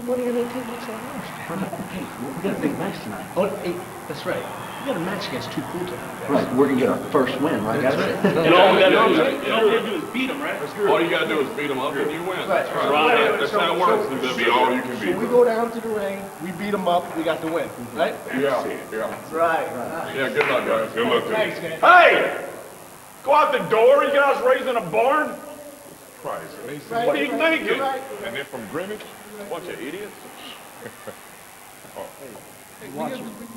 What are you going to take what's Hey, we got a big match tonight. Oh, hey, that's right. We got a match against two cool guys. Right, we're going to get our first win, right, guys? And all we got to do is beat them, right? All you got to do is beat them up and you win. Right. That's how it works. Be all you can be. So we go down to the ring, we beat them up, we got the win, right? Yeah. That's right. Yeah, good luck, guys. Good luck to you. Thanks, man. Hey! Go out the door. You guys raised in a barn? Christ. What are you thinking? And they're from Greenwich? A bunch of idiots?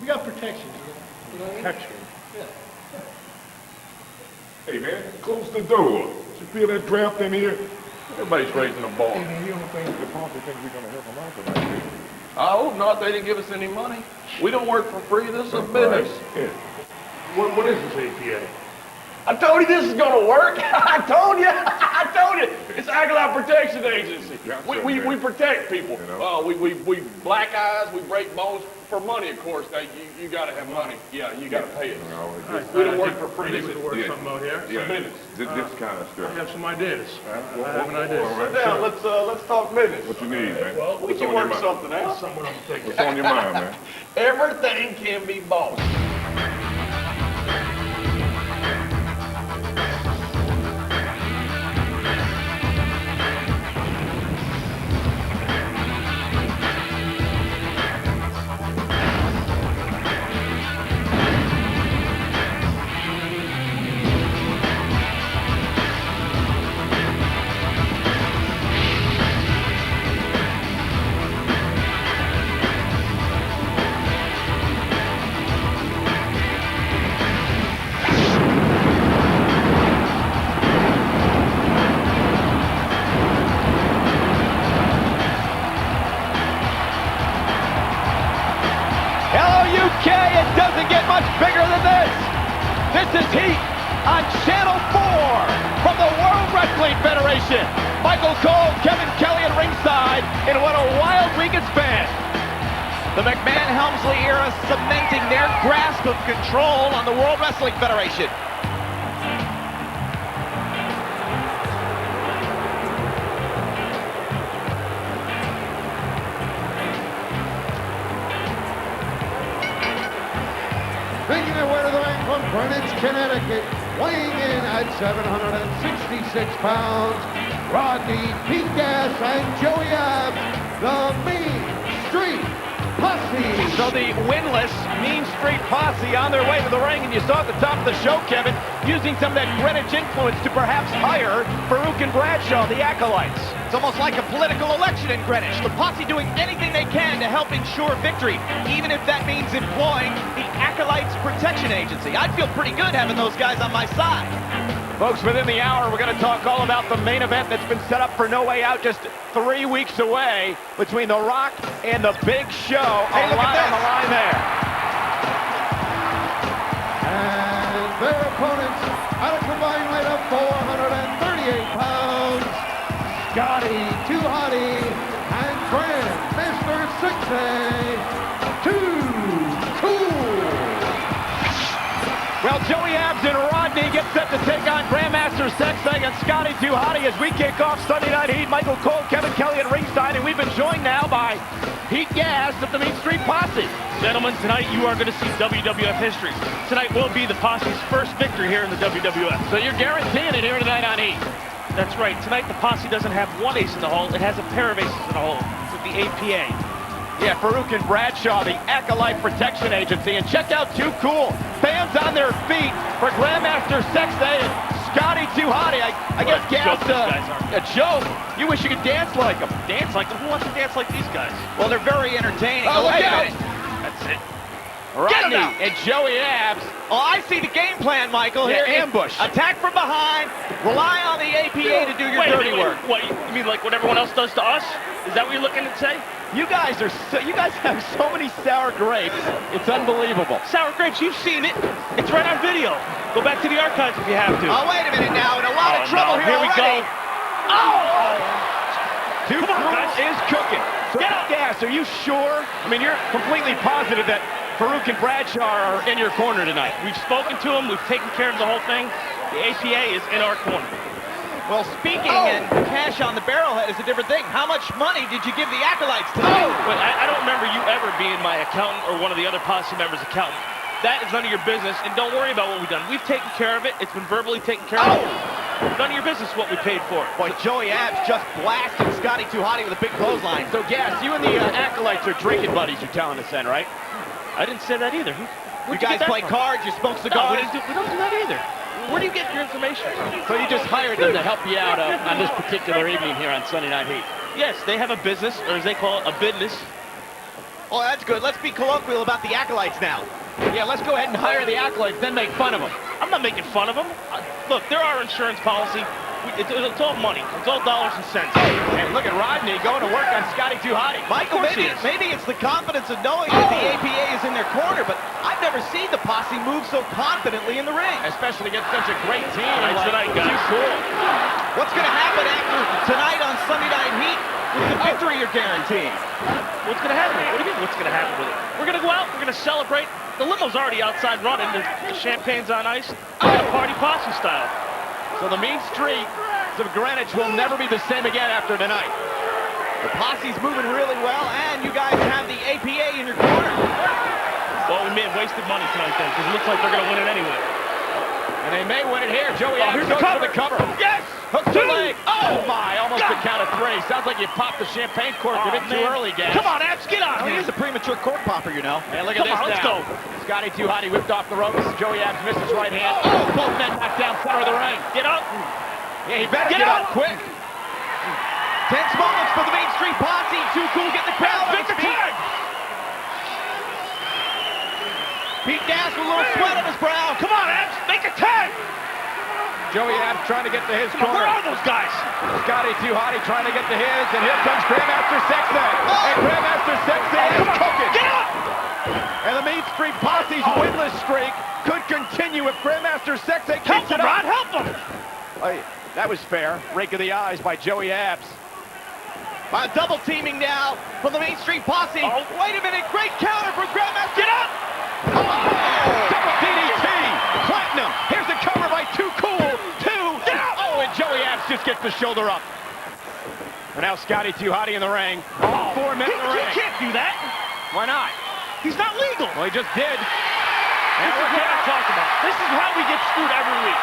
We got protection. Protection. Hey, man, close the door. You feel that draft in here? Everybody's raising a ball. You don't think the Posse think we're going to help them out tonight? I hope not. They didn't give us any money. We don't work for free. This is a business. Yeah. What is this APA? I told you this is going to work. I told you. I told you. It's Acolyte Protection Agency. We protect people. You know? We black eyes. We break bones for money, of course. Now, you got to have money. Yeah, you got to pay it. We don't work for free. I think we can work something out here. Yeah, this kind of I stuff. have some ideas. I have an idea. Sit down. Let's talk business. What you need, man? Well, We can work something out. Someone I'm thinking. What's on your mind, man? Everything can be bought. It doesn't get much bigger than this. This is Heat on Channel 4 from the World Wrestling Federation. Michael Cole, Kevin Kelly at ringside, and what a wild week it's been. The McMahon-Helmsley era cementing their grasp of control on the World Wrestling Federation. Making their way to the ring from Greenwich, Connecticut, weighing in at 766 pounds, Rodney, Pete Gas, and Joey Abs, the Mean Street Posse. So the winless Mean Street Posse on their way to the ring, and you saw at the top of the show, Kevin, using some of that Greenwich influence to perhaps hire Farouk and Bradshaw, the acolytes. It's almost like a political election in Greenwich. The Posse doing anything they can to help ensure victory, even if that means employing the Acolytes Protection Agency. I'd feel pretty good having those guys on my side. Folks, within the hour, we're going to talk all about the main event that's been set up for No Way Out just 3 weeks away between The Rock and The Big Show. Hey, look at this. On the line there. And their opponents at a combined weight of 438 pounds, Scotty, Too Hotty, and Grandmaster 6A, Too Cool. Well, Joey Abs and Rodney get set to take on Grandmaster Sexay and Scotty Too Hotty as we kick off Sunday Night Heat. Michael Cole, Kevin Kelly at ringside, and we've been joined now by Pete Gas of the Mean Street Posse. Gentlemen, tonight you are going to see WWF history. Tonight will be the Posse's first victory here in the WWF. So you're guaranteeing it here tonight on Heat. That's right. Tonight the Posse doesn't have one ace in the hole. It has a pair of aces in the hole. It's the APA. Yeah, Farouk and Bradshaw, the Acolyte Protection Agency. And check out Too Cool. Fans on their feet for Grandmaster Sexay and Scotty Too Hotty. I guess Gas, a joke. You wish you could dance like them. Dance like them? Who wants to dance like these guys? Well, they're very entertaining. Oh, wait a out. minute. That's it. Rodney and Joey Abs. Oh, I see the game plan, Michael. Yeah, Here, ambush. Attack from behind. Rely on the APA to do your dirty work. What, you mean like what everyone else does to us? Is that what you're looking to say? You guys have so many sour grapes. It's unbelievable. Sour grapes, you've seen it. It's right on video. Go back to the archives if you have to. Oh, wait a minute now. In a lot of trouble here we already. go. Oh! Too Come on, Cool guys. is cooking. So, Get up. Gas, are you sure? I mean, you're completely positive that Farouk and Bradshaw are in your corner tonight. We've spoken to them. We've taken care of the whole thing. The APA is in our corner. Well, speaking and cash on the barrelhead is a different thing. How much money did you give the Acolytes tonight? Wait, I don't remember you ever being my accountant or one of the other Posse members' accountant. That is none of your business, and don't worry about what we've done. We've taken care of it. It's been verbally taken care of. None of your business what we paid for it. Boy, Joey Abs just blasted Scotty Too Hotty with a big clothesline. So, Gas, you and the Acolytes are drinking buddies, you're telling us then, right? I didn't say that either. You guys play cards, you smoke No, cigars? we don't do that either. Where do you get your information from? So you just hired them to help you out on this particular evening here on Sunday Night Heat? Yes, they have a business, or as they call it, a business. Oh, that's good. Let's be colloquial about the Acolytes now. Yeah, let's go ahead and hire the Acolytes, then make fun of them. I'm not making fun of them. Look, they're our insurance policy. It's all money. It's all dollars and cents. And look at Rodney going to work on Scotty Too Hotty. Michael, maybe it's the confidence of knowing that the APA is in their corner, but I've never seen the Posse move so confidently in the ring. Especially against such a great team. Tonight, guys. Too cool. What's going to happen after tonight on Sunday Night Heat with the victory you're guaranteeing? What's going to happen? What do you mean, what's going to happen with it? We're going to go out, we're going to celebrate. The limo's already outside running. The champagne's on ice. We're going to party Posse style. So the mean streak of Greenwich will never be the same again after tonight. The Posse's moving really well, and you guys have the APA in your corner. Well, we may have wasted money tonight then, because it looks like they're going to win it anyway. And they may win it here. Joey Abs here's goes the cover. for the cover. Yes! Hooks the leg. Oh, my. Almost a count of 3. Sounds like you popped the champagne cork a bit too early, Gas. Come on, Abs, get on. He is a premature cork popper, you know. And look at Come this on, let's now. go. Scotty Too Hotty whipped off the ropes. Joey Abs missed his right hand. Oh, both men knocked down center of the ring. Get up. Yeah, he better get up quick. Tense moments for the Main Street Posse. Too Cool getting the crowd on his feet. Pete Gas with a little sweat on his brow. Come on, Abs, make a 10. Joey Abs trying to get to his corner. Where are those guys? Scotty Too Hotty trying to get to his, and here comes Grandmaster Sexay. And Grandmaster Sexay is cooking. Get up! And the Main Street Posse's winless streak could continue if Grandmaster Sexay keeps it up. Rod, help him! That was fair. Rake of the eyes by Joey Abs. Double teaming now from the Main Street Posse. Oh. Wait a minute, great counter from Grandmaster. Get up! Double DDT, Platinum. Here's the cover by Too Cool. 2. Oh, and Joey Abs just gets the shoulder up. And now Scotty Too Hotty in the ring. 4 men in the ring. He can't do that. Why not? He's not legal. Well, he just did. This is what I'm talking about. This is how we get screwed every week.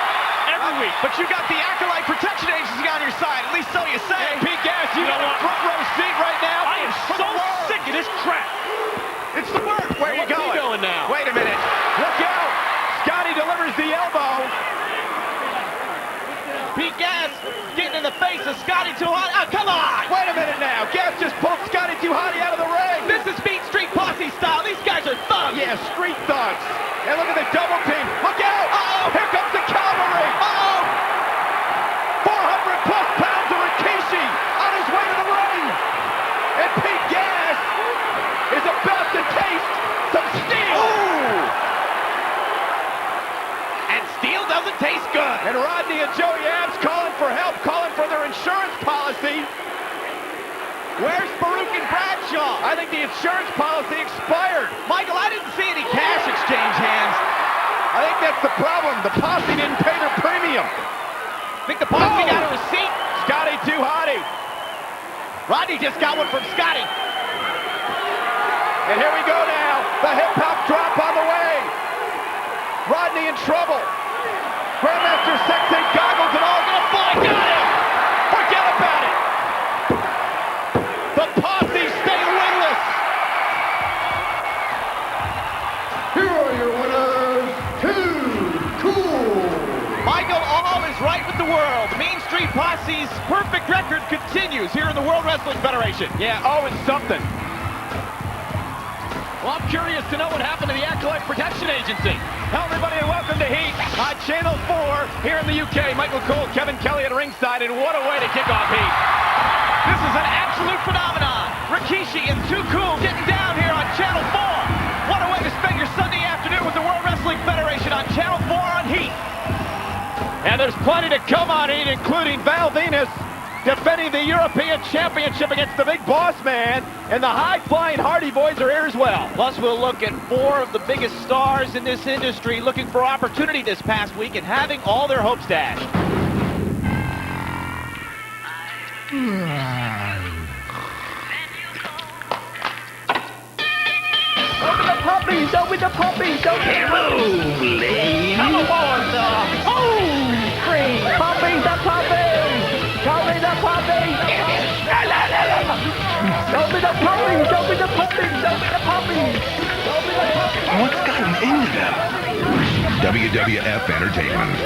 Every week. But you got the Acolyte Protection Agency on your side. At least so you say. And Pete Gas, you got a front row seat right now. I am so sick of this crap. It's the word. Where are you going? What's he doing now? Wait a minute. Look out. Scotty delivers the elbow. Pete Gas getting in the face of Scotty Too Hotty. Oh, come on. Wait a minute now. Gas just pulled Scotty Too Hotty out of the ring. This is Main Street Posse style. These guys are thugs. Yeah, street thugs. And look at the double team. Look out. Uh-oh. Here comes the cavalry. Uh-oh. 400 plus pounds of Rikishi on his way to the ring. And Pete Gas is about to taste some steel. Ooh. And steel doesn't taste good. And Rodney and Joey Abs calling for help, calling for their insurance policy. Where's Farouk and Bradshaw? I think the insurance policy expired. Michael, I didn't see any cash exchange hands. I think that's the problem. The Posse didn't pay their premium. Think the Posse got a receipt? Scotty Too Hotty. Rodney just got one from Scotty. And here we go now. The hip-hop drop on the way. Rodney in trouble. Grandmaster Sexay goggles and all gonna fly. Got him! Forget about it! The Posse stay winless! Here are your winners, Too Cool. Michael, all is right with the world. Main Street Posse's perfect record continues here in the World Wrestling Federation. Yeah, it's something. Well, I'm curious to know what happened to the Acolyte Protection Agency. Hello, everybody, and welcome to Heat on Channel 4 here in the UK. Michael Cole, Kevin Kelly at ringside, and what a way to kick off Heat. This is an absolute phenomenon. Rikishi and Too Cool getting down here on Channel 4. What a way to spend your Sunday afternoon with the World Wrestling Federation on Channel 4 on Heat. And there's plenty to come on Heat, including Val Venis defending the European Championship against the Big Boss Man, and the high-flying Hardy Boys are here as well. Plus, we'll look at 4 of the biggest stars in this industry looking for opportunity this past week and having all their hopes dashed. the puppy, don't be rolling. Come on, scream, puppy, the puppy. Show me the puppy. Show me the puppy, show me the puppy, show me the puppy. Show me the puppy. What's gotten into them? WWF Entertainment.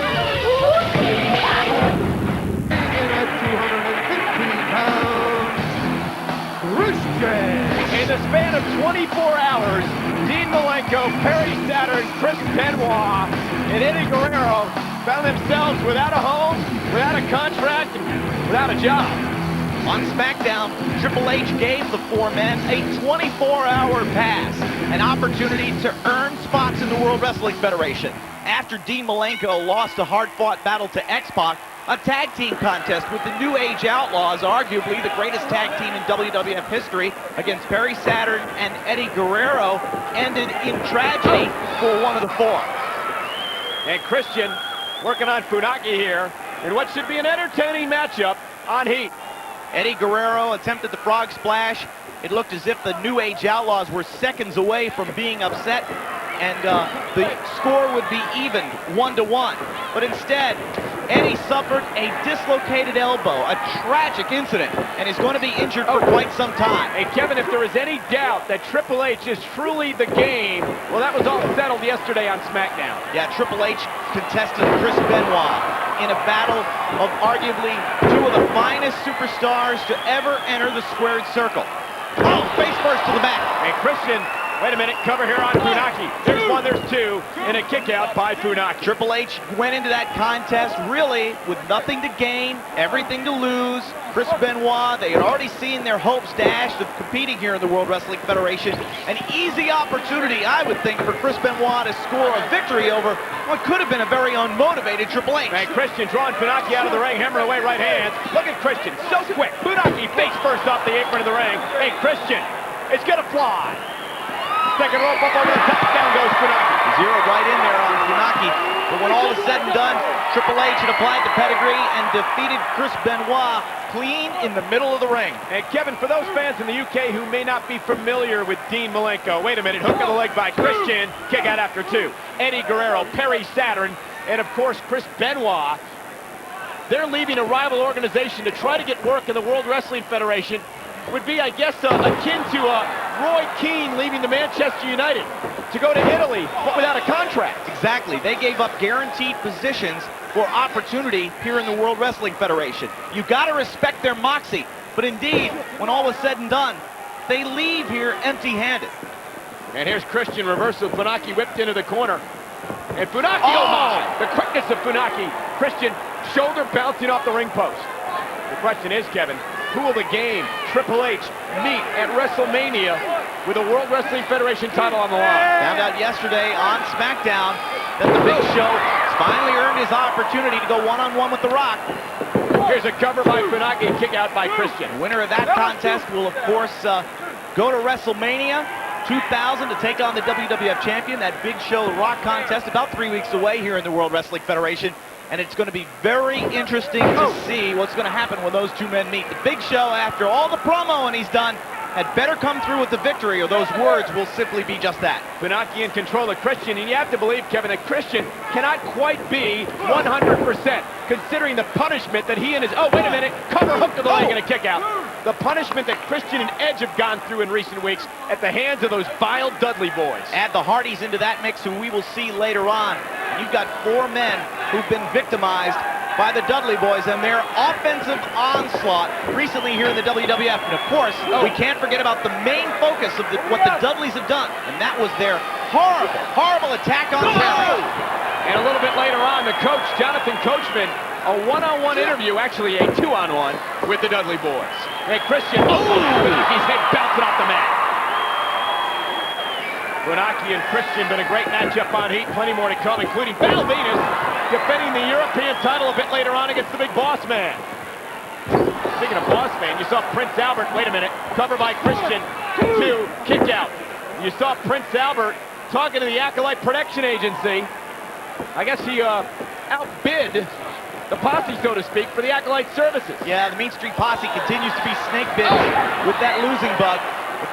At 215 pounds, Christian. In the span of 24 hours, Dean Malenko, Perry Saturn, Chris Benoit, and Eddie Guerrero found themselves without a home, without a contract, and without a job. On SmackDown, Triple H gave the four men a 24-hour pass, an opportunity to earn spots in the World Wrestling Federation. After Dean Malenko lost a hard-fought battle to X-Pac, a tag team contest with the New Age Outlaws, arguably the greatest tag team in WWF history, against Perry Saturn and Eddie Guerrero, ended in tragedy for one of the four. And Christian working on Funaki here in what should be an entertaining matchup on Heat. Eddie Guerrero attempted the frog splash. It looked as if the New Age Outlaws were seconds away from being upset, and the score would be even 1-1. But instead, Eddie suffered a dislocated elbow, a tragic incident, and is going to be injured for quite some time. Hey, Kevin, if there is any doubt that Triple H is truly the game, well, that was all settled yesterday on SmackDown. Yeah, Triple H contested Chris Benoit in a battle of arguably two of the finest superstars to ever enter the squared circle. Oh, face first to the mat. And Christian, wait a minute, cover here on Funaki. There's one, there's two, and a kick out by Funaki. Triple H went into that contest really with nothing to gain, everything to lose. Chris Benoit, they had already seen their hopes dashed of competing here in the World Wrestling Federation. An easy opportunity, I would think, for Chris Benoit to score a victory over what could have been a very unmotivated Triple H. And Christian drawing Funaki out of the ring, hammering away right hands. Look at Christian, so quick. Funaki face first off the apron of the ring. Hey, Christian, it's gonna fly. Second rope up over the top, down goes Funaki. Zeroed right in there on Funaki. But when all is said and done, Triple H had applied the pedigree and defeated Chris Benoit clean in the middle of the ring. And Kevin, for those fans in the UK who may not be familiar with Dean Malenko, wait a minute, hook of the leg by Christian, kick out after two. Eddie Guerrero, Perry Saturn, and of course Chris Benoit. They're leaving a rival organization to try to get work in the World Wrestling Federation. Would be, I guess, akin to Roy Keane leaving the Manchester United to go to Italy, but without a contract. Exactly. They gave up guaranteed positions for opportunity here in the World Wrestling Federation. You've got to respect their moxie. But indeed, when all was said and done, they leave here empty-handed. And here's Christian reversal. Funaki whipped into the corner. And Funaki, oh my! The quickness of Funaki. Christian, shoulder bouncing off the ring post. The question is, Kevin, who will the game, Triple H, meet at WrestleMania with a World Wrestling Federation title on the line? Found out yesterday on SmackDown that the Big Show finally earned his opportunity to go one-on-one with The Rock. Here's a cover by Funaki, kick out by Christian. The winner of that contest will, of course, go to WrestleMania 2000 to take on the WWF champion. That Big Show Rock contest about 3 weeks away here in the World Wrestling Federation. And it's going to be very interesting to see what's going to happen when those two men meet. The Big Show, after all the promoing he's done, had better come through with the victory, or those words will simply be just that. Funaki in control of Christian, and you have to believe, Kevin, that Christian cannot quite be 100%, considering the punishment that he and his... Oh, wait a minute. Cover, hook to the leg, and a kick out. The punishment that Christian and Edge have gone through in recent weeks at the hands of those vile Dudley boys. Add the Hardys into that mix, who we will see later on. You've got four men who've been victimized by the Dudley boys and their offensive onslaught recently here in the WWF. And of course, we can't forget about the main focus of what the Dudleys have done, and that was their horrible, horrible attack on Perry. And a little bit later on, the coach, Jonathan Coachman, a one-on-one interview, actually a two-on-one with the Dudley boys. Hey, Christian, Funaki's head bouncing off the mat. Funaki and Christian, been a great matchup on Heat. Plenty more to come, including Val Venis defending the European title a bit later on against the Big Boss Man. Speaking of Boss Man, you saw Prince Albert, wait a minute, cover by Christian, 2, kick out. You saw Prince Albert talking to the Acolyte Protection Agency. I guess he outbid the Posse, so to speak, for the Acolyte services. Yeah, the Mean Street Posse continues to be snake bitten with that losing bug.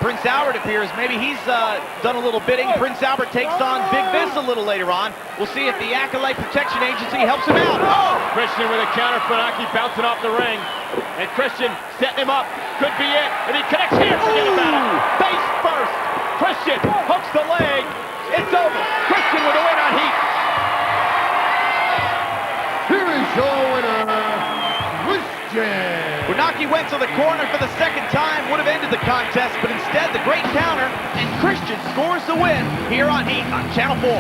Prince Albert appears. Maybe he's done a little bidding. Prince Albert takes on Big Vis a little later on. We'll see if the Acolyte Protection Agency helps him out. Oh! Christian with a counter. Funaki bouncing off the ring. And Christian setting him up. Could be it. And he connects here. Forget about it. Face first. Christian hooks the leg. It's over. Christian with a win on Heat. Here is your winner, Christian. Funaki went to the corner for the second time, would have ended the contest, but instead the great counter, and Christian scores the win here on Heat on Channel 4.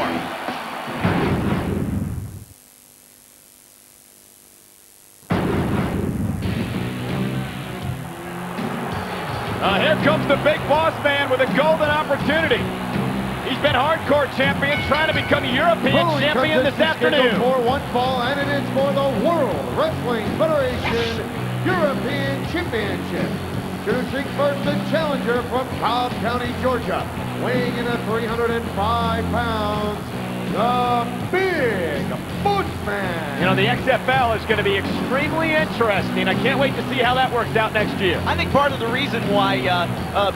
Here comes the big boss man with a golden opportunity. He's been hardcore champion, trying to become a European champion this afternoon. For one fall, and it is for the World Wrestling Federation European Championship. Introducing first the challenger from Cobb County, Georgia, weighing in at 305 pounds, the Big Boss Man. You know, the XFL is going to be extremely interesting. I can't wait to see how that works out next year. I think part of the reason why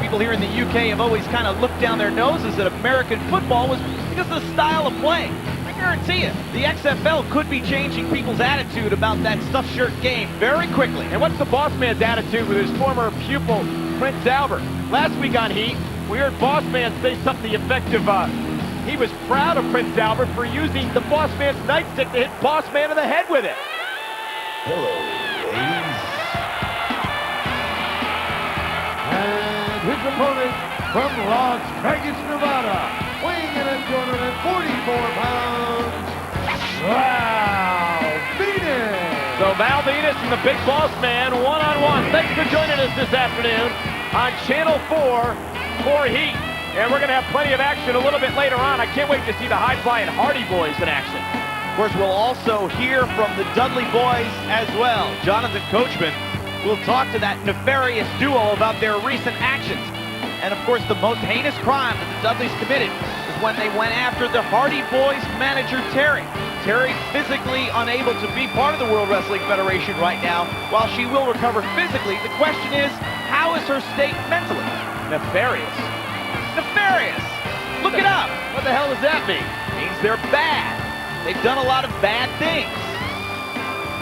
people here in the UK have always kind of looked down their noses at American football was because of the style of play. I guarantee you, the XFL could be changing people's attitude about that stuffed shirt game very quickly. And what's the boss man's attitude with his former pupil, Prince Albert? Last week on Heat, we heard boss man say something to the effect of, he was proud of Prince Albert for using the boss man's nightstick to hit boss man in the head with it. Hello, ladies. And his opponent from Las Vegas, Nevada, weighing in at 244 pounds, Val Venis. So Val Venis and the big boss man, one-on-one. Thanks for joining us this afternoon on Channel 4 for Heat. And we're going to have plenty of action a little bit later on. I can't wait to see the high-flying Hardy Boys in action. Of course, we'll also hear from the Dudley Boys as well. Jonathan Coachman will talk to that nefarious duo about their recent actions. And of course, the most heinous crime that the Dudleys committed is when they went after the Hardy Boys manager, Terry. Terry physically unable to be part of the World Wrestling Federation right now. While she will recover physically, the question is, how is her state mentally? Nefarious. Nefarious. Look it up. What the hell does that mean? Means they're bad. They've done a lot of bad things.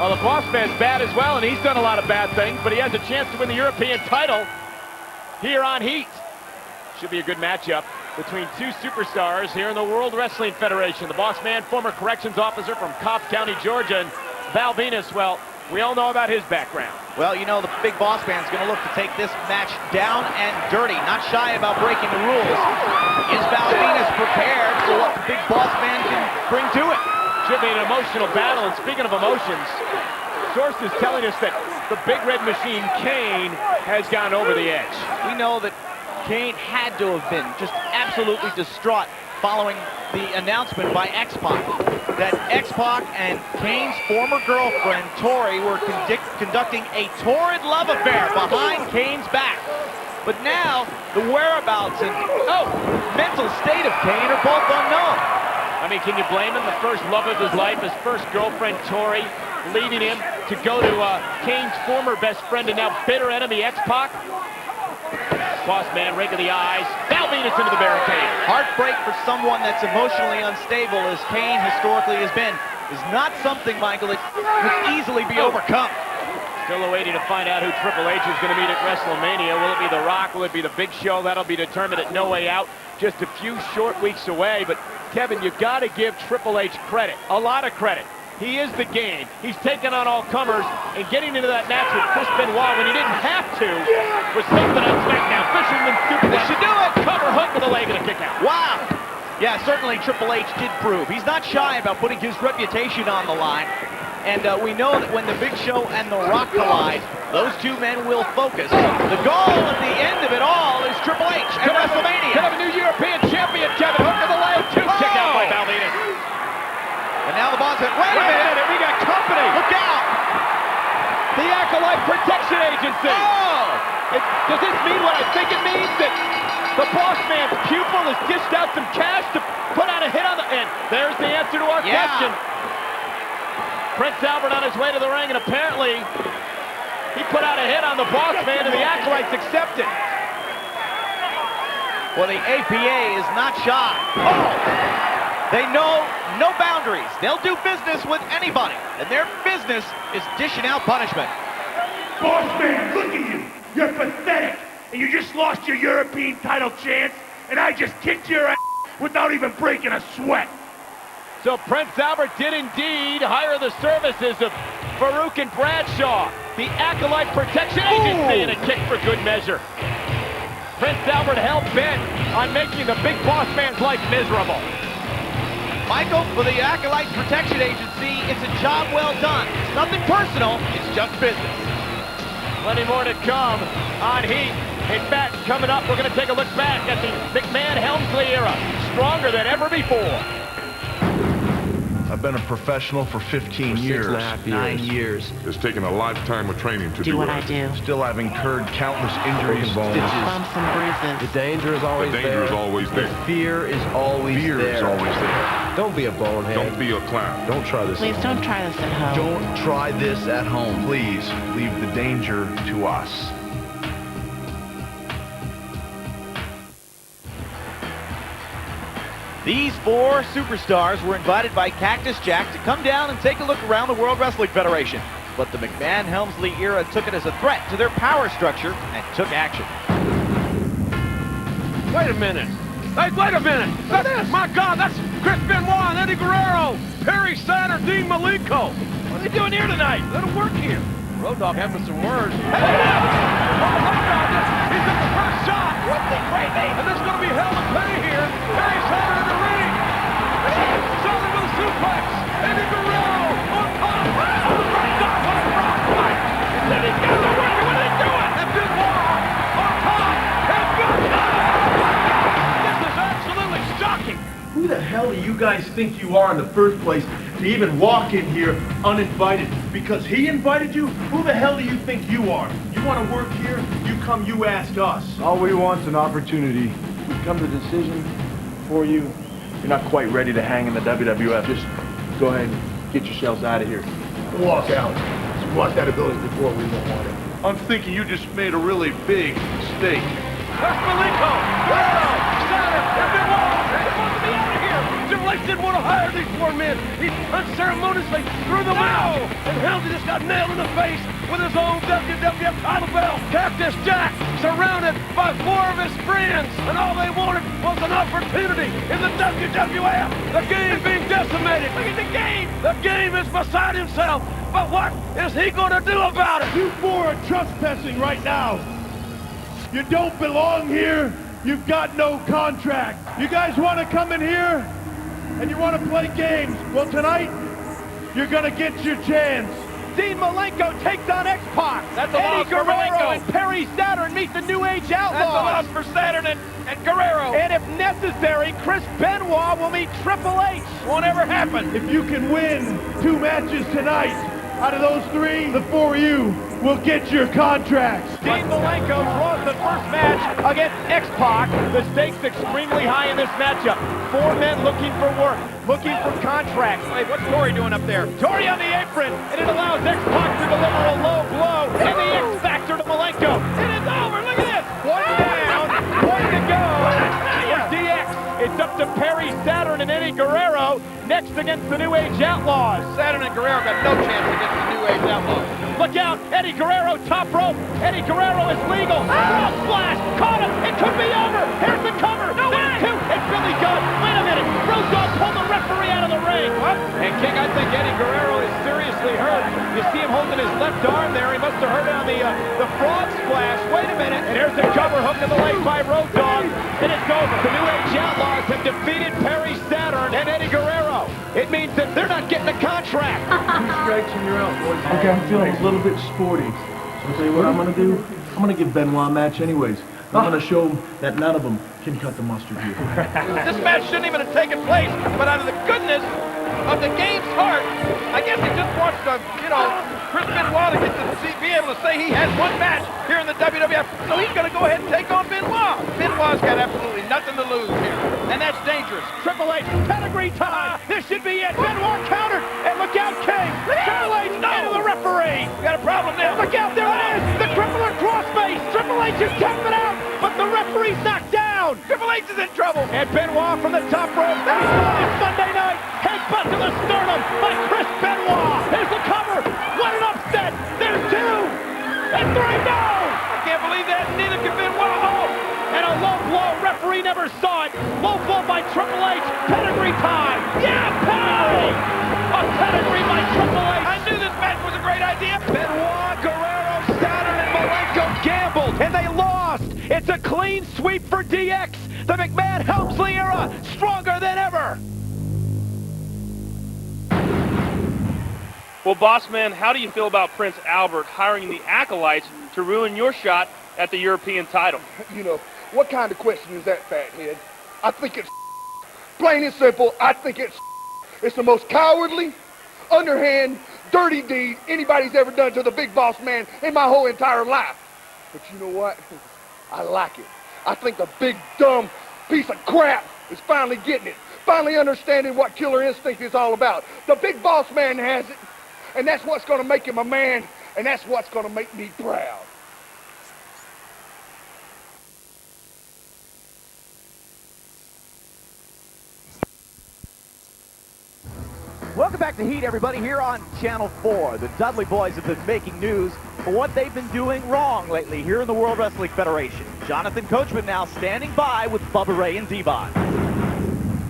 Well, the boss man's bad as well, and he's done a lot of bad things, but he has a chance to win the European title here on Heat. Should be a good matchup between two superstars here in the World Wrestling Federation. The boss man, former corrections officer from Cobb County, Georgia, and Val Venis, well, we all know about his background. Well, you know, the big boss man's going to look to take this match down and dirty, not shy about breaking the rules. Is Val Venis prepared for what the big boss man can bring to it? Should be an emotional battle, and speaking of emotions, sources telling us that the Big Red Machine, Kane, has gone over the edge. We know that Kane had to have been just absolutely distraught following the announcement by X-Pac that X-Pac and Kane's former girlfriend, Tori, were conducting a torrid love affair behind Kane's back. But now, the whereabouts and, mental state of Kane are both unknown. I mean, can you blame him? The first love of his life, his first girlfriend, Tori, leaving him to go to Kane's former best friend and now bitter enemy, X-Pac. Boss man, rake of the eyes. Val Venis into the barricade. Heartbreak for someone that's emotionally unstable, as Kane historically has been, is not something, Michael, that could easily be overcome. Still waiting to find out who Triple H is going to meet at WrestleMania. Will it be The Rock? Will it be the Big Show? That'll be determined at No Way Out. Just a few short weeks away. But, Kevin, you've got to give Triple H credit. A lot of credit. He is the game. He's taken on all comers, and getting into that match with Chris Benoit when he didn't have to was something on SmackDown. Fisherman suplex. Should do it. Cover hook with a leg and a kick out. Wow. Yeah, certainly Triple H did prove. He's not shy about putting his reputation on the line. And we know that when the Big Show and The Rock collide, those two men will focus. The goal at the end of it all is Triple H at WrestleMania. Could have a new European champion, Kevin. Hook to the leg. Kick out by Val Venis. And now the boss said, wait a minute, we got company. Look out. The Acolyte Protection Agency. Does this mean what I think it means? That the boss man's pupil has dished out some cash to put on a hit on the end. There's the answer to our question. Prince Albert on his way to the ring, and apparently he put out a hit on the boss man, and the Acolytes accepted. Well, the APA is not shy. Oh! They know no boundaries. They'll do business with anybody, and their business is dishing out punishment. Boss man, look at you. You're pathetic, and you just lost your European title chance, and I just kicked your ass without even breaking a sweat. So Prince Albert did indeed hire the services of Farouk and Bradshaw, the Acolyte Protection Agency, and a kick for good measure. Prince Albert hell-bent on making the big boss man's life miserable. Michael, for the Acolyte Protection Agency, it's a job well done. It's nothing personal, it's just business. Plenty more to come on Heat. In fact, coming up, we're going to take a look back at the McMahon-Helmsley era. Stronger than ever before. I've been a professional for 15 years. 6.5 years. 9 years. It's taken a lifetime of training to do what it. I do. Still, I've incurred countless injuries, Bumps and bruises. The danger is always The danger is always there. The fear is always Fear there. is always there. Don't be a bonehead. Don't be a clown. Don't try this Please at don't home. try this at home. Don't try this at home. Please leave the danger to us. These four superstars were invited by Cactus Jack to come down and take a look around the World Wrestling Federation. But the McMahon-Helmsley era took it as a threat to their power structure and took action. Wait a minute. Hey, wait a minute. My God, that's Chris Benoit and Eddie Guerrero, Perry Saturn, Dean Malenko. What are they doing here tonight? Let them work here. Road Dogg having some words. Hey, oh my God, he's in the first shot. What's he crazy? And there's going to be hell to pay here. Perry Saturn in the ring. Saturn with a suplex. Eddie Guerrero on top. Oh my God, what a frog fight. And then he's got the work. What are they doing? And Benoit on top. And this is absolutely shocking. Who the hell do you guys think you are in the first place to even walk in here uninvited? Because he invited you? Who the hell do you think you are? You want to work here? You come, you ask us. All we want's an opportunity. We've come to the decision for you. You're not quite ready to hang in the WWF. Just go ahead and get yourselves out of here. Walk out. We want that ability before we don't want it. I'm thinking you just made a really big mistake. That's Malenko! Guerrero! Saturn! And Benoit! They're supposed to be out of here! Triple H didn't want to hire these four men. He unceremoniously threw them out. And Helmsley just got nailed in the face with his own WWF title belt. Cactus Jack surrounded by four of his friends. And all they wanted was an opportunity in the WWF. The game being decimated. Look at the game. The game is beside himself. But what is he going to do about it? You four are trespassing right now. You don't belong here. You've got no contract. You guys want to come in here and you want to play games. Well, tonight, you're going to get your chance. Dean Malenko takes on X-Pac. That's a loss Eddie for Guerrero Malenko. and Perry Saturn meet the New Age Outlaws. That's a loss for Saturn and Guerrero. And if necessary, Chris Benoit will meet Triple H. Won't ever happen. If you can win 2 matches tonight, out of those 3, the 4 of you will get your contracts. Dean Malenko draws the first match against X-Pac. The stakes extremely high in this matchup. 4 men looking for work, looking for contracts. Hey, what's Corey doing up there? Tori on the apron, and it allows X-Pac to deliver a low blow. And the X-Factor to Malenko. It is over, look at this. Point down, point to go. For DX, it's up to Perry Saturn and Eddie Guerrero, next against the New Age Outlaws. Saturn and Guerrero got no chance against the New Age Outlaws. Look out, Eddie Guerrero, top rope. Eddie Guerrero is legal. Oh, splash, caught him. It could be over. Here's the cover. No way. 2. It's really good. Wait a minute. Road Dogg pulled the referee out of the ring. What? And King, I think Eddie Guerrero is seriously hurt. You see him holding his left arm there. He must have hurt it on the frog splash. Wait a minute. And here's the cover hook to the leg by Road Dogg. And it's over. The New Age Outlaws have defeated Perry Saturn and Eddie Guerrero. It means that they're not getting a contract. 2 strikes and you're out, boys. Okay, I'm feeling a little bit sporty. So I'll tell you what I'm going to do. I'm going to give Benoit a match anyways. I'm going to show him that none of them can cut the mustard here. This match shouldn't even have taken place, but out of the goodness of the game's heart, I guess he just wants to, Chris Benoit to get to be able to say he has 1 match here in the WWF, so he's going to go ahead and take on Benoit. Benoit's got absolutely nothing to lose here, and that's dangerous. Triple H, pedigree time. This should be it. Benoit countered, and look out, King. Triple H into the referee. We got a problem now. Look out, there it is. The crippler crossface. Triple H is tapping it out, but the referee's knocked down. down. Triple H is in trouble. And Benoit from the top rope. It's Monday night. Headbutt to the sternum by Chris Benoit. Here's the cover. What an upset. There's 2. And 3. No. I can't believe that. Neither can Benoit. Oh. And a low blow. Referee never saw it. Low blow by Triple H. Pedigree time. Yeah, pedigree. A pedigree by Triple H. I knew this match was a great idea. Benoit, Guerrero, Saturn, and Malenko gambled, and they lost. It's a clean sweep for DX. The McMahon-Helmsley era, stronger than ever. Well, boss man, how do you feel about Prince Albert hiring the Acolytes to ruin your shot at the European title? You know, what kind of question is that, fathead? I think it's plain and simple. I think it's the most cowardly, underhand, dirty deed anybody's ever done to the big boss man in my whole entire life. But you know what? I like it. I think the big, dumb piece of crap is finally getting it. Finally understanding what Killer Instinct is all about. The big boss man has it, and that's what's going to make him a man, and that's what's going to make me proud. Welcome back to Heat, everybody, here on Channel 4. The Dudley Boys have been making news for what they've been doing wrong lately here in the World Wrestling Federation. Jonathan Coachman now standing by with Bubba Ray and D-Bot.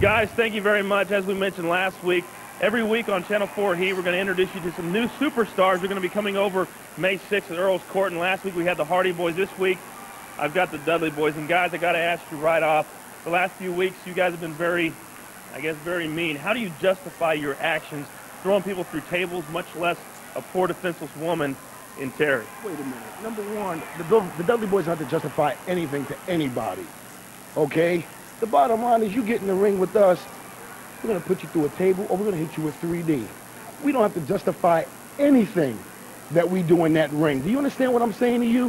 Guys, thank you very much. As we mentioned last week, every week on Channel 4 Heat, we're going to introduce you to some new superstars. We're going to be coming over May 6th at Earl's Court, and last week we had the Hardy Boys. This week, I've got the Dudley Boys. And guys, I got to ask you right off, the last few weeks, you guys have been very mean. How do you justify your actions throwing people through tables, much less a poor defenseless woman in Terry? Wait a minute. Number one, the Dudley Boys don't have to justify anything to anybody, okay? The bottom line is you get in the ring with us, we're going to put you through a table or we're going to hit you with 3D. We don't have to justify anything that we do in that ring. Do you understand what I'm saying to you?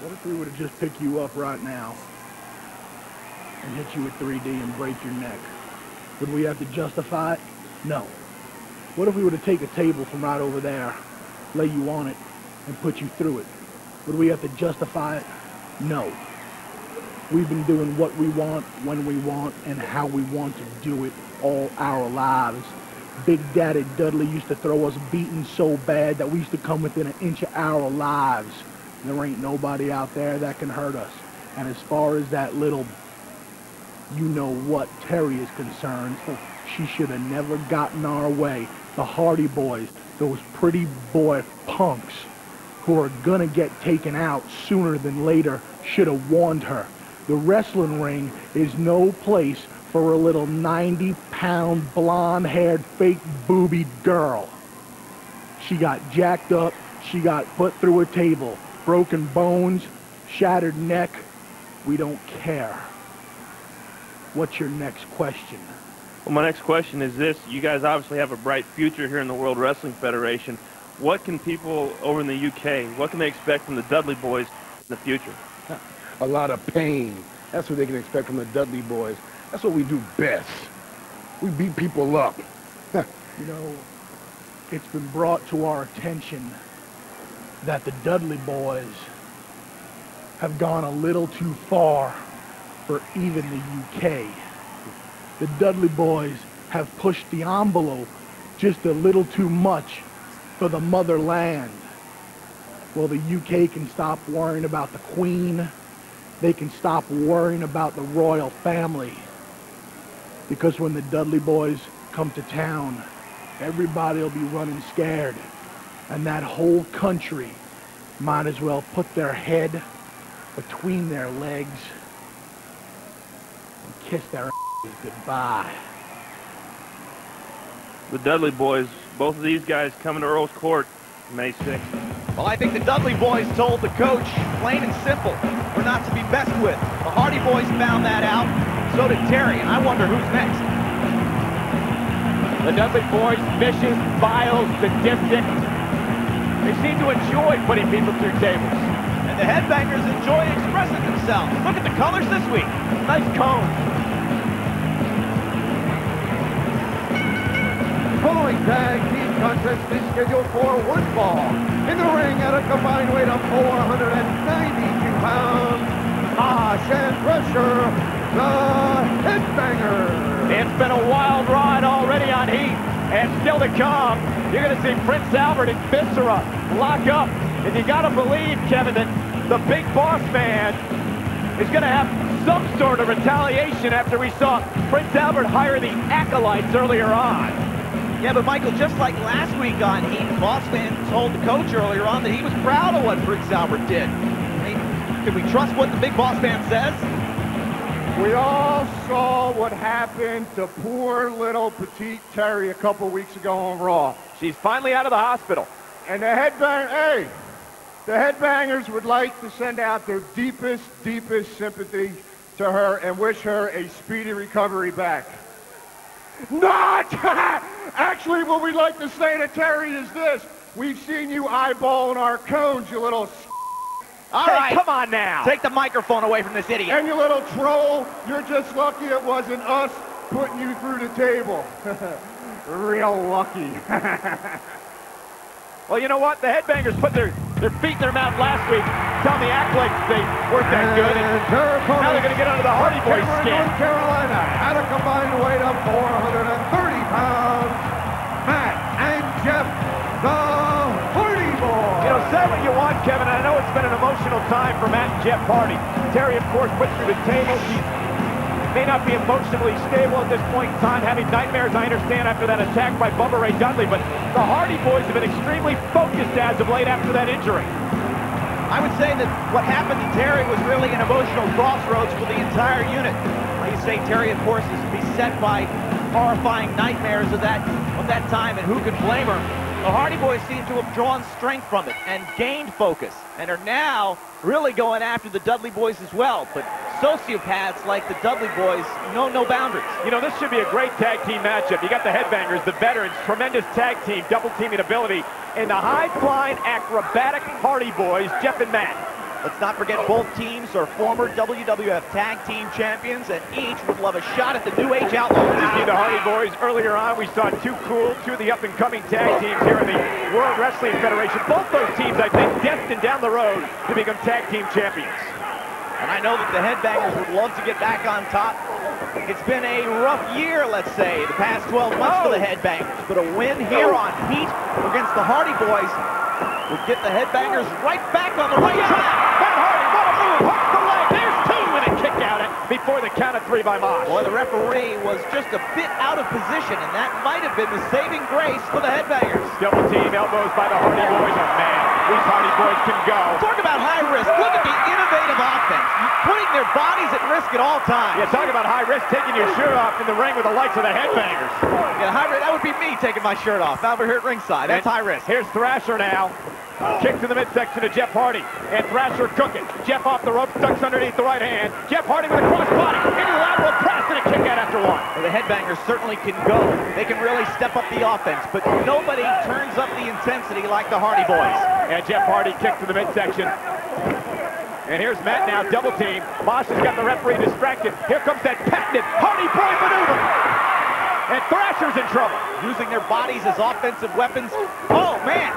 What if we were to just pick you up right now and hit you with 3D and break your neck? Would we have to justify it? No. What if we were to take a table from right over there, lay you on it, and put you through it? Would we have to justify it? No. We've been doing what we want, when we want, and how we want to do it all our lives. Big Daddy Dudley used to throw us beaten so bad that we used to come within an inch of our lives. There ain't nobody out there that can hurt us. And as far as that little you-know-what Terry is concerned, she should have never gotten our way. The Hardy Boys, those pretty boy punks who are gonna get taken out sooner than later, should have warned her. The wrestling ring is no place for a little 90-pound, blonde-haired, fake boobied girl. She got jacked up, she got put through a table, broken bones, shattered neck. We don't care. What's your next question? Well, my next question is this. You guys obviously have a bright future here in the World Wrestling Federation. What can people over in the UK, what can they expect from the Dudley Boys in the future? A lot of pain. That's what they can expect from the Dudley Boys. That's what we do best. We beat people up. You know, it's been brought to our attention that the Dudley Boys have gone a little too far for even the UK. The Dudley Boys have pushed the envelope just a little too much for the motherland. Well, the UK can stop worrying about the Queen. They can stop worrying about the royal family. Because when the Dudley Boys come to town, everybody will be running scared. And that whole country might as well put their head between their legs and kiss their asses goodbye. The Dudley Boys, both of these guys coming to Earl's Court May 6th. Well, I think the Dudley Boys told the coach, plain and simple, we're not to be messed with. The Hardy Boys found that out. So did Terry, and I wonder who's next. The Dudley Boys, vicious, vile, sadistic. They seem to enjoy putting people through tables. And the Headbangers enjoy expressing themselves. Look at the colors this week. Nice cone. Following tag team contest is scheduled for one fall. In the ring at a combined weight of 492 pounds, crush and pressure, the Headbangers. It's been a wild ride already on Heat, and still to come, you're going to see Prince Albert and Viscera lock up. And you got to believe, Kevin, that the big boss man is going to have some sort of retaliation after we saw Prince Albert hire the Acolytes earlier on. Yeah, but Michael, just like last week on Heat, Boss Man told the coach earlier on that he was proud of what Prince Albert did. I mean, can we trust what the big boss man says? We all saw what happened to poor little petite Terry a couple weeks ago on Raw. She's finally out of the hospital. And the Headbangers would like to send out their deepest sympathy to her and wish her a speedy recovery back. Not! Actually, what we'd like to say to Terry is this. We've seen you eyeballing our cones, you little All right, come on now. Take the microphone away from this idiot. And you little troll, you're just lucky it wasn't us putting you through the table. Real lucky. Well, you know what? The Headbangers put their feet in their mouth last week, telling the Acolytes they weren't that good. And now they're going to get under the Hardy Boys skin. North Carolina, at a combined weight of 430 pounds, Matt and Jeff, the Hardy Boys. You know, say what you want, Kevin. I know it's been an emotional time for Matt and Jeff Hardy. Terry, of course, put through the table. She may not be emotionally stable at this point in time, having nightmares, I understand, after that attack by Bubba Ray Dudley, but the Hardy Boys have been extremely focused as of late after that injury. I would say that what happened to Terry was really an emotional crossroads for the entire unit. Like you say, Terry, of course, is beset by horrifying nightmares of that time, and who can blame her? The Hardy Boys seem to have drawn strength from it and gained focus, and are now really going after the Dudley Boys as well. But sociopaths like the Dudley Boys know no boundaries. You know, this should be a great tag team matchup. You got the Headbangers, the veterans, tremendous tag team, double teaming ability, and the high-flying, acrobatic Hardy Boys, Jeff and Matt. Let's not forget both teams are former WWF Tag Team Champions, and each would love a shot at the New Age Outlaws. You see the Hardy Boys earlier on. We saw two of the up-and-coming tag teams here in the World Wrestling Federation. Both those teams, I think, destined down the road to become tag team champions. And I know that the Headbangers would love to get back on top. It's been a rough year, let's say, the past 12 months for the Headbangers. But a win here on Heat against the Hardy Boys would get the Headbangers right back on the right track. Matt Hardy, what a move! Hooks the leg. There's two, and a kick out before the count of three by Mosh. Boy, the referee was just a bit out of position, and that might have been the saving grace for the Headbangers. Double team elbows by the Hardy Boys. Oh, man, these Hardy Boys can go. Talk about high risk. Look at the innovative offense. Putting their bodies at risk at all times. Yeah, talk about high risk, taking your shirt off in the ring with the lights of the Headbangers. Yeah, high risk. That would be me taking my shirt off. Over here at ringside. That's high risk. Here's Thrasher now. Kick to the midsection to Jeff Hardy. And Thrasher cooking. Jeff off the rope, ducks underneath the right hand. Jeff Hardy with a crossbody. Into the lateral press and a kick out after one. Well, the Headbangers certainly can go. They can really step up the offense, but nobody turns up the intensity like the Hardy Boys. And Jeff Hardy kicked to the midsection. And here's Matt now, double team. Mosh has got the referee distracted. Here comes that patented Hardy Boy maneuver. And Thrasher's in trouble. Using their bodies as offensive weapons. Oh, man.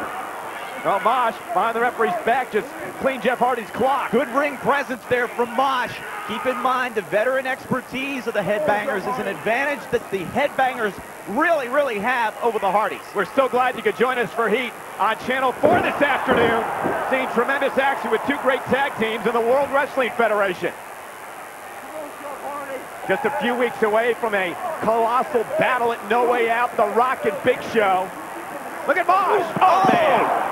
Well, Mosh, behind the referee's back, just cleaned Jeff Hardy's clock. Good ring presence there from Mosh. Keep in mind, the veteran expertise of the Headbangers is an advantage that the Headbangers really have over the Hardys. We're so glad you could join us for Heat on Channel 4 this afternoon. Seeing tremendous action with two great tag teams in the World Wrestling Federation. Just a few weeks away from a colossal battle at No Way Out, The Rock and Big Show. Look at Mosh! Oh, man!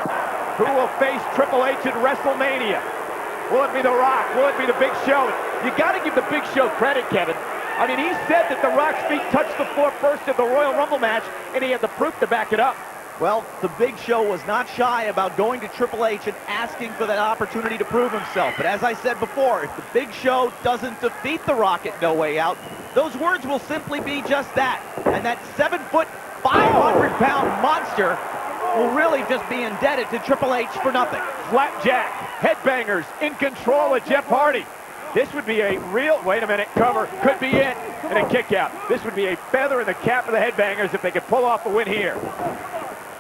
Who will face Triple H at WrestleMania? Will it be The Rock? Will it be the Big Show? You got to give the Big Show credit, Kevin. I mean, he said that The Rock's feet touched the floor first at the Royal Rumble match, and he had the proof to back it up. Well, the Big Show was not shy about going to Triple H and asking for that opportunity to prove himself. But as I said before, if the Big Show doesn't defeat The Rock at No Way Out, those words will simply be just that. And that 7-foot, 500-pound monster will really just be indebted to Triple H for nothing. Flapjack, Headbangers in control of Jeff Hardy. This would be a real, wait a minute, cover, could be it, and a kick out. This would be a feather in the cap of the Headbangers if they could pull off a win here.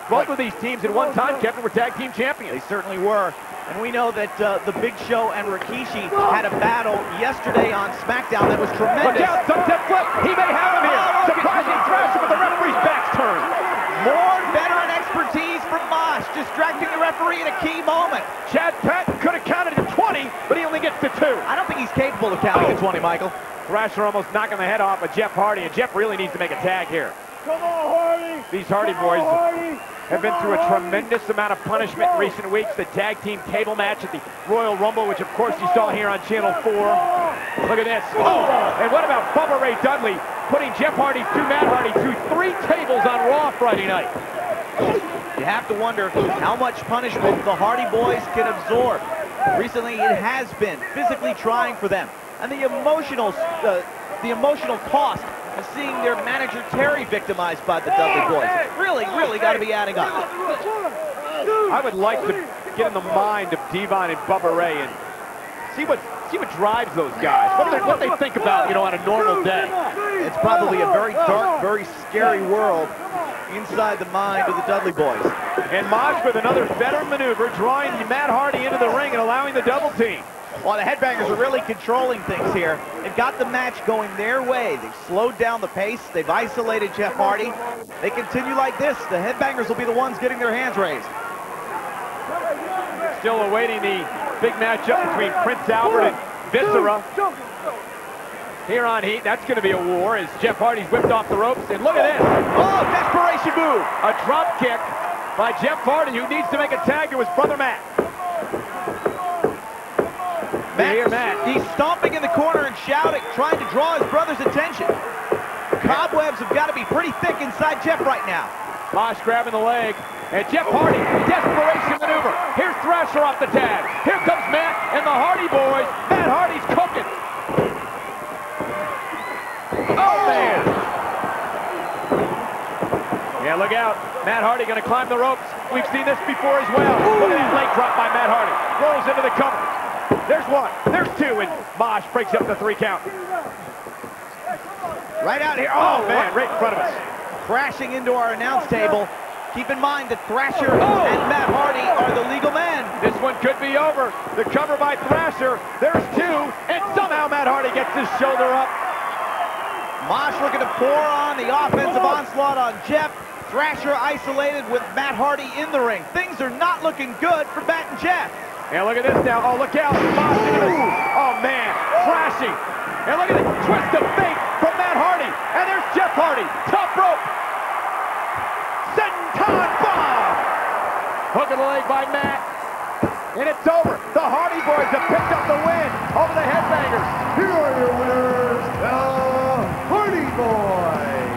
Both of these teams at one time, Kevin, were tag team champions. They certainly were. And we know that the Big Show and Rikishi had a battle yesterday on SmackDown that was tremendous. Look out, sunset flip. He may have him here. Surprising thrasher, but the referee's back's turned. More veteran expertise from Mosh, distracting the referee in a key moment. Chad Patton could have counted to 20, but he only gets to 2. I don't think he's capable of counting to 20, Michael. Thrasher almost knocking the head off of Jeff Hardy, and Jeff really needs to make a tag here. Come on, Hardy! These Hardy boys have been through a tremendous amount of punishment in recent weeks. The tag team table match at the Royal Rumble, which of course you saw here on Channel 4. Look at this. Oh, and what about Bubba Ray Dudley putting Jeff Hardy through Matt Hardy through 3 tables on Raw Friday night? You have to wonder how much punishment the Hardy boys can absorb. Recently, it has been physically trying for them. And the emotional cost of seeing their manager Terry victimized by the Dudley boys. Really got to be adding up. I would like to get in the mind of Devon and Bubba Ray and see what drives those guys. What do they think about, you know, on a normal day? It's probably a very dark, very scary world inside the mind of the Dudley boys. And Mosh with another veteran maneuver, drawing Matt Hardy into the ring and allowing the double team. Well, the Headbangers are really controlling things here. They've got the match going their way. They've slowed down the pace. They've isolated Jeff Hardy. They continue like this, the Headbangers will be the ones getting their hands raised. Still awaiting the big matchup between Prince Albert and Viscera. Here on Heat, that's going to be a war as Jeff Hardy's whipped off the ropes. And look at this. Oh, desperation move. A drop kick by Jeff Hardy, who needs to make a tag to his brother Matt. He's stomping in the corner and shouting, trying to draw his brother's attention. Cobwebs have got to be pretty thick inside Jeff right now. Mosh grabbing the leg, and Jeff Hardy, desperation maneuver. Here's Thrasher off the tag. Here comes Matt and the Hardy boys. Matt Hardy's cooking. Oh, man. Yeah, look out. Matt Hardy going to climb the ropes. We've seen this before as well. Look at that leg drop by Matt Hardy. Rolls into the cover. There's 1, there's 2, and Mosh breaks up the 3 count. Right out here. Oh, man, right in front of us. Crashing into our announce table. Keep in mind that Thrasher and Matt Hardy are the legal men. This one could be over. The cover by Thrasher. There's 2, and somehow Matt Hardy gets his shoulder up. Mosh looking to pour on the offensive onslaught on Jeff. Thrasher isolated with Matt Hardy in the ring. Things are not looking good for Matt and Jeff. And look at this now. Oh, look out. Oh, man. Crashing. And look at the twist of fate from Matt Hardy. And there's Jeff Hardy. Top rope. Senton bomb. Hook of the leg by Matt. And it's over. The Hardy boys have picked up the win over the Headbangers. Here are your winners, the Hardy Boys.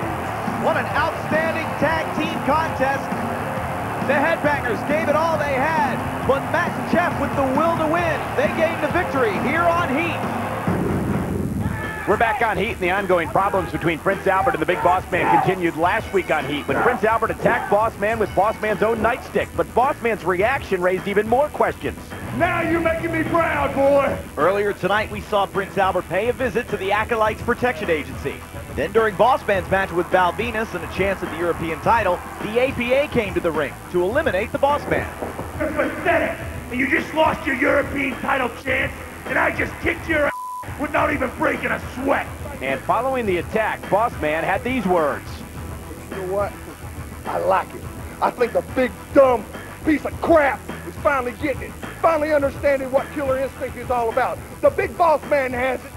What an outstanding tag team contest. The Headbangers gave it all they had, but Matt and Jeff with the will to win, they gained the victory here on Heat. We're back on Heat, and the ongoing problems between Prince Albert and the Big Boss Man continued last week on Heat, when Prince Albert attacked Boss Man with Boss Man's own nightstick, but Boss Man's reaction raised even more questions. Now you're making me proud, boy. Earlier tonight, we saw Prince Albert pay a visit to the Acolytes Protection Agency. Then during Boss Man's match with Val Venis and a chance at the European title, the APA came to the ring to eliminate the Boss Man. You're pathetic, and you just lost your European title chance, and I just kicked your ass without even breaking a sweat. And following the attack, Boss Man had these words. You know what? I like it. I think the big, dumb piece of crap is finally getting it. Finally understanding what Killer Instinct is all about. The Big Boss Man has it,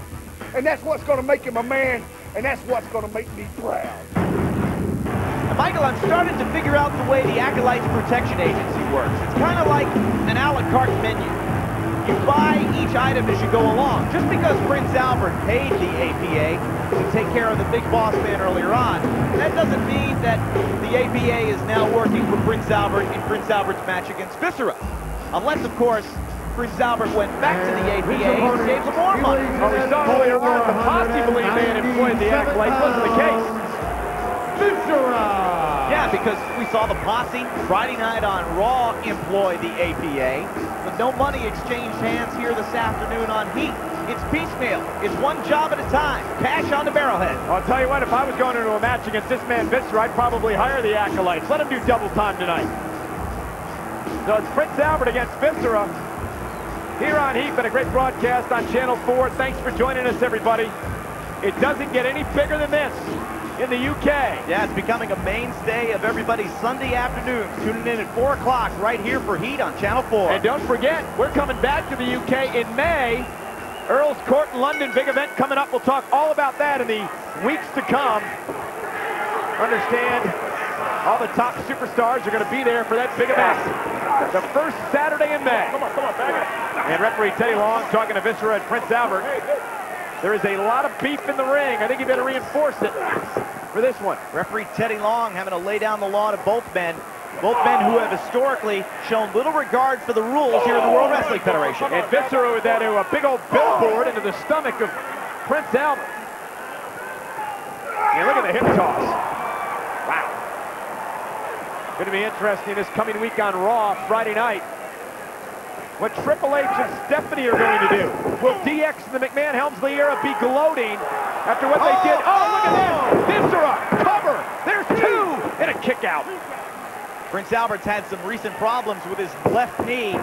and that's what's going to make him a man, and that's what's going to make me proud. Now, Michael, I'm starting to figure out the way the Acolytes Protection Agency works. It's kind of like an a la carte menu. You buy each item as you go along. Just because Prince Albert paid the APA to take care of the Big Boss Man earlier on, that doesn't mean that the APA is now working for Prince Albert in Prince Albert's match against Viscera. Unless, of course, Prince Albert went back to the APA and saved them more money. Oh, we saw earlier on the Posse believed they had employed the Acolytes. Wasn't the case. Viscera! Yeah, because we saw the Posse Friday night on Raw employ the APA, but no money exchanged hands here this afternoon on Heat. It's piecemeal. It's one job at a time. Cash on the barrelhead. I'll tell you what, if I was going into a match against this man Viscera, I'd probably hire the Acolytes. Let him do double time tonight. So it's Prince Albert against Viscera. here on Heat. Been a great broadcast on Channel 4. Thanks for joining us, everybody. It doesn't get any bigger than this in the UK. Yeah, it's becoming a mainstay of everybody's Sunday afternoon. Tuning in at 4 o'clock right here for Heat on Channel 4. And don't forget, we're coming back to the UK in May. Earl's Court in London, big event coming up. We'll talk all about that in the weeks to come. Understand, all the top superstars are going to be there for that big event. The first Saturday in May. Come on, back up. And referee Teddy Long talking to Viscera and Prince Albert. There is a lot of beef in the ring. I think you better reinforce it for this one. Referee Teddy Long having to lay down the law to both men. Both men who have historically shown little regard for the rules here in the World Wrestling Federation. And Viscera with that a big old billboard into the stomach of Prince Albert. And look at the hip toss. Wow. Going to be interesting this coming week on Raw, Friday night. What Triple H and Stephanie are going to do. Will DX and the McMahon-Helmsley era be gloating after what they did? Oh, look at this! Viscera, cover! There's two! And a kick out. Prince Albert's had some recent problems with his left knee.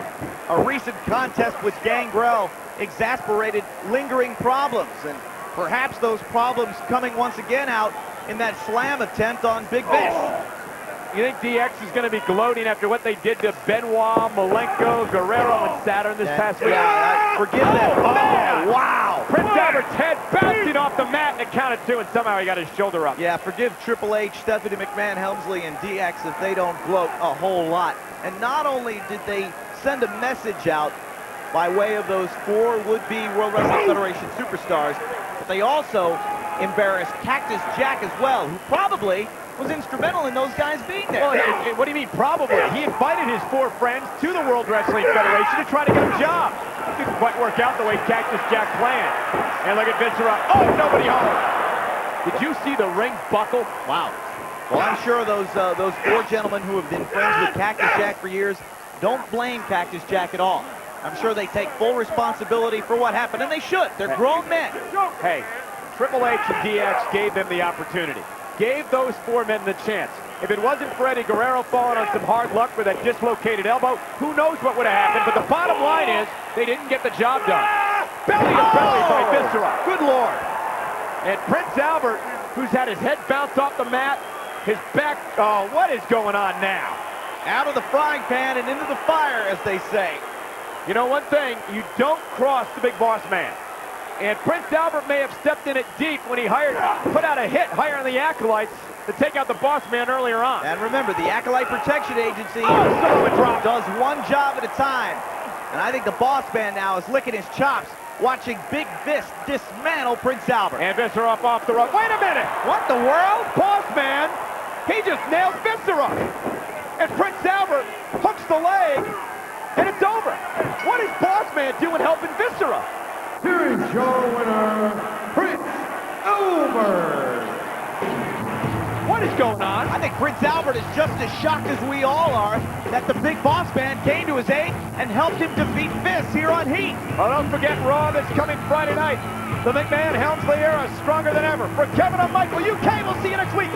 A recent contest with Gangrel exasperated lingering problems. And perhaps those problems coming once again out in that slam attempt on Big Vis. You think DX is going to be gloating after what they did to Benoit, Malenko, Guerrero, and Saturn this past week? Yeah, forgive them. Oh, wow. Prince Albert's head bouncing off the mat, and it counted two, and somehow he got his shoulder up. Yeah, forgive Triple H, Stephanie McMahon, Helmsley, and DX if they don't gloat a whole lot. And not only did they send a message out by way of those 4 would-be World Wrestling Federation superstars, but they also embarrassed Cactus Jack as well, who probably was instrumental in those guys being there. Well, what do you mean probably? He invited his 4 friends to the World Wrestling Federation to try to get a job. It didn't quite work out the way Cactus Jack planned. And look at Viscera. Oh, nobody home. Did you see the ring buckle? Wow. Well, I'm sure those 4 gentlemen who have been friends with Cactus Jack for years don't blame Cactus Jack at all. I'm sure they take full responsibility for what happened, and they should. They're grown men. Hey, Triple H and DX gave them the opportunity. Gave those 4 men the chance. If it wasn't for Eddie Guerrero falling on some hard luck with that dislocated elbow, who knows what would have happened. But the bottom line is, they didn't get the job done. Belly to belly by Viscera. Good Lord. And Prince Albert, who's had his head bounced off the mat, his back, oh, what is going on now? Out of the frying pan and into the fire, as they say. You know one thing, you don't cross the big boss man. And Prince Albert may have stepped in it deep when he put out a hit higher on the Acolytes to take out the boss man earlier on. And remember, the Acolyte Protection Agency does one job at a time. And I think the boss man now is licking his chops, watching Big Vis dismantle Prince Albert. And Viscera up off the rope. Wait a minute! What the world? Boss man, he just nailed Viscera. And Prince Albert hooks the leg, and it's over. What is boss man doing helping Viscera? Here is your winner, Prince Albert. What is going on? I think Prince Albert is just as shocked as we all are that the big boss man came to his aid and helped him defeat Vis here on Heat. Oh, don't forget Raw that's coming Friday night. The McMahon-Helmsley era is stronger than ever. For Kevin and Michael, UK, we'll see you next week.